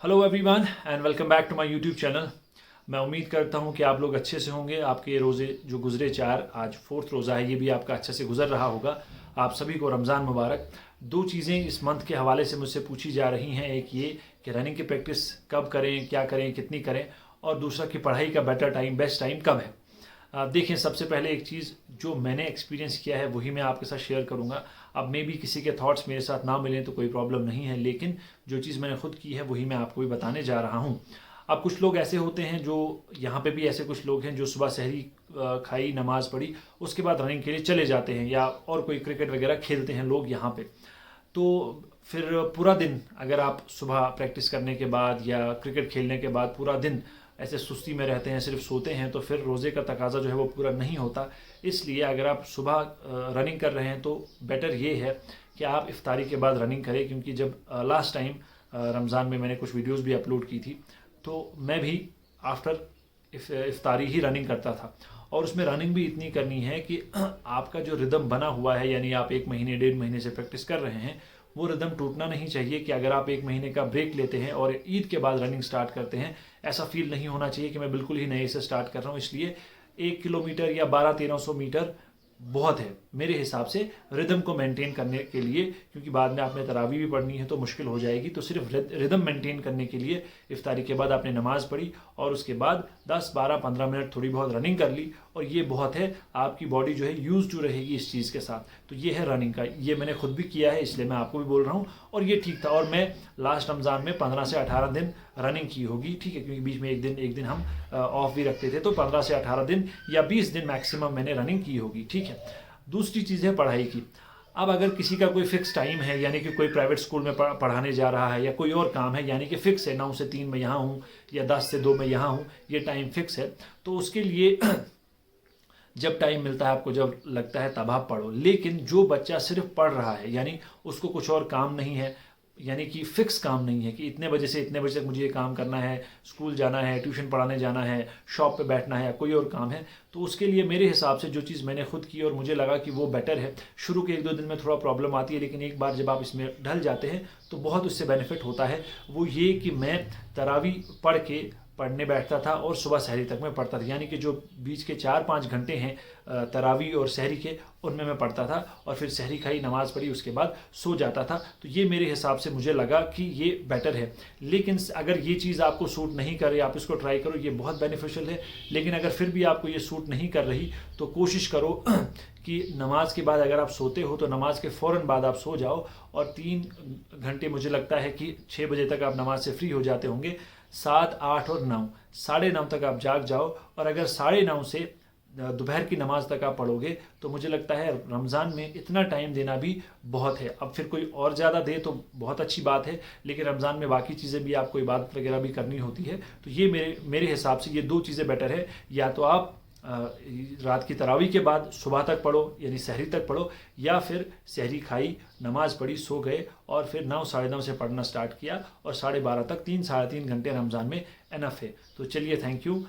Hello everyone and welcome back to my YouTube channel. मैं उम्मीद करता हूं कि आप लोग अच्छे से होंगे। आपके रोज़े जो गुजरे चार, आज फोर्थ रोज़ा है, ये भी आपका अच्छे से गुजर रहा होगा। आप सभी को रमज़ान मुबारक। दो चीज़ें इस मंथ के हवाले से मुझसे पूछी जा रही हैं। एक ये कि रनिंग की प्रैक्टिस कब करें, क्या करें, कितनी करें, और दूसरा कि पढ़ाई का बेटर टाइम, बेस्ट टाइम कब है। देखें, सबसे पहले एक चीज़ जो मैंने एक्सपीरियंस किया है वही मैं आपके साथ शेयर करूंगा। अब मे भी किसी के थॉट्स मेरे साथ ना मिलें तो कोई प्रॉब्लम नहीं है, लेकिन जो चीज़ मैंने खुद की है वही मैं आपको भी बताने जा रहा हूँ। अब कुछ लोग ऐसे होते हैं जो, यहाँ पे भी ऐसे कुछ लोग हैं जो सुबह सहरी खाई, नमाज पढ़ी, उसके बाद रनिंग के लिए चले जाते हैं, या और कोई क्रिकेट वगैरह खेलते हैं लोग यहाँ पे। तो फिर पूरा दिन अगर आप सुबह प्रैक्टिस करने के बाद या क्रिकेट खेलने के बाद पूरा दिन ऐसे सुस्ती में रहते हैं, सिर्फ सोते हैं, तो फिर रोज़े का तकाजा जो है वो पूरा नहीं होता। इसलिए अगर आप सुबह रनिंग कर रहे हैं तो बेटर ये है कि आप इफ्तारी के बाद रनिंग करें, क्योंकि जब लास्ट टाइम रमज़ान में मैंने कुछ वीडियोस भी अपलोड की थी, तो मैं भी आफ्टर इफ्तारी ही रनिंग करता था। और उसमें रनिंग भी इतनी करनी है कि आपका जो रिदम बना हुआ है, यानी आप 1 महीने 1.5 महीने से प्रैक्टिस कर रहे हैं, वो रिदम टूटना नहीं चाहिए। कि अगर आप 1 महीने का ब्रेक लेते हैं और ईद के बाद रनिंग स्टार्ट करते हैं, ऐसा फील नहीं होना चाहिए कि मैं बिल्कुल ही नए से स्टार्ट कर रहा हूँ। इसलिए 1 किलोमीटर या 1200-1300 मीटर बहुत है मेरे हिसाब से रिदम को मेंटेन करने के लिए, क्योंकि बाद में आपने तरावी भी पढ़नी है तो मुश्किल हो जाएगी। तो सिर्फ रिदम मेंटेन करने के लिए इफ्तारी के बाद आपने नमाज पढ़ी और उसके बाद 10, 12, 15 मिनट थोड़ी बहुत रनिंग कर ली, और ये बहुत है। आपकी बॉडी जो है यूज टू रहेगी इस चीज़ के साथ। तो ये है रनिंग का, ये मैंने खुद भी किया है, इसलिए मैं आपको भी बोल रहा हूँ। और ये ठीक था। और मैं लास्ट रमज़ान में 15 से 18 दिन रनिंग की होगी, ठीक है, क्योंकि बीच में एक दिन हम ऑफ भी रखते थे। तो 15 से 18 दिन या 20 दिन मैक्सिमम मैंने रनिंग की होगी, ठीक है। दूसरी चीज़ है पढ़ाई की। अब अगर किसी का कोई फिक्स टाइम है, यानी कि कोई प्राइवेट स्कूल में पढ़ाने जा रहा है, या कोई और काम है, यानी कि फिक्स है 9 से 3 मैं यहाँ हूँ या 10 से 2 मैं यहाँ हूँ, ये टाइम फिक्स है, तो उसके लिए जब टाइम मिलता है आपको, जब लगता है तब आप पढ़ो। लेकिन जो बच्चा सिर्फ पढ़ रहा है, यानी उसको कुछ और काम नहीं है, यानी कि फिक्स काम नहीं है कि इतने बजे से इतने बजे तक मुझे ये काम करना है, स्कूल जाना है, ट्यूशन पढ़ाने जाना है, शॉप पे बैठना है, या कोई और काम है, तो उसके लिए मेरे हिसाब से जो चीज़ मैंने खुद की और मुझे लगा कि वो बेटर है। शुरू के 1-2 दिन में थोड़ा प्रॉब्लम आती है, लेकिन एक बार जब आप इसमें ढल जाते हैं तो बहुत उससे बेनिफिट होता है। वो ये कि मैं तरावी पढ़ के पढ़ने बैठता था और सुबह सहरी तक मैं पढ़ता था, यानी कि जो बीच के 4-5 घंटे हैं तरावी और सहरी के, उनमें मैं पढ़ता था, और फिर सहरी खाई, नमाज पढ़ी, उसके बाद सो जाता था। तो ये मेरे हिसाब से मुझे लगा कि ये बेटर है। लेकिन अगर ये चीज़ आपको सूट नहीं करे, आप इसको ट्राई करो, ये बहुत बेनिफिशियल है। लेकिन अगर फिर भी आपको ये सूट नहीं कर रही तो कोशिश करो कि नमाज के बाद अगर आप सोते हो तो नमाज के फ़ौरन बाद आप सो जाओ, और 3 घंटे, मुझे लगता है कि 6 बजे तक आप नमाज से फ्री हो जाते होंगे, 7, 8 और 9, 9:30 तक आप जाग जाओ। और अगर 9:30 से दोपहर की नमाज तक आप पढ़ोगे तो मुझे लगता है रमज़ान में इतना टाइम देना भी बहुत है। अब फिर कोई और ज़्यादा दे तो बहुत अच्छी बात है, लेकिन रमज़ान में बाकी चीज़ें भी, आपको इबादत वगैरह भी करनी होती है। तो ये मेरे हिसाब से ये दो चीज़ें बेटर है। या तो आप रात की तरावी के बाद सुबह तक पढ़ो, यानी सहरी तक पढ़ो, या फिर सहरी खाई, नमाज पढ़ी, सो गए, और फिर 9, 9:30 से पढ़ना स्टार्ट किया, और 12:30 तक 3, 3.5 घंटे रमज़ान में एनफ है। तो चलिए, थैंक यू।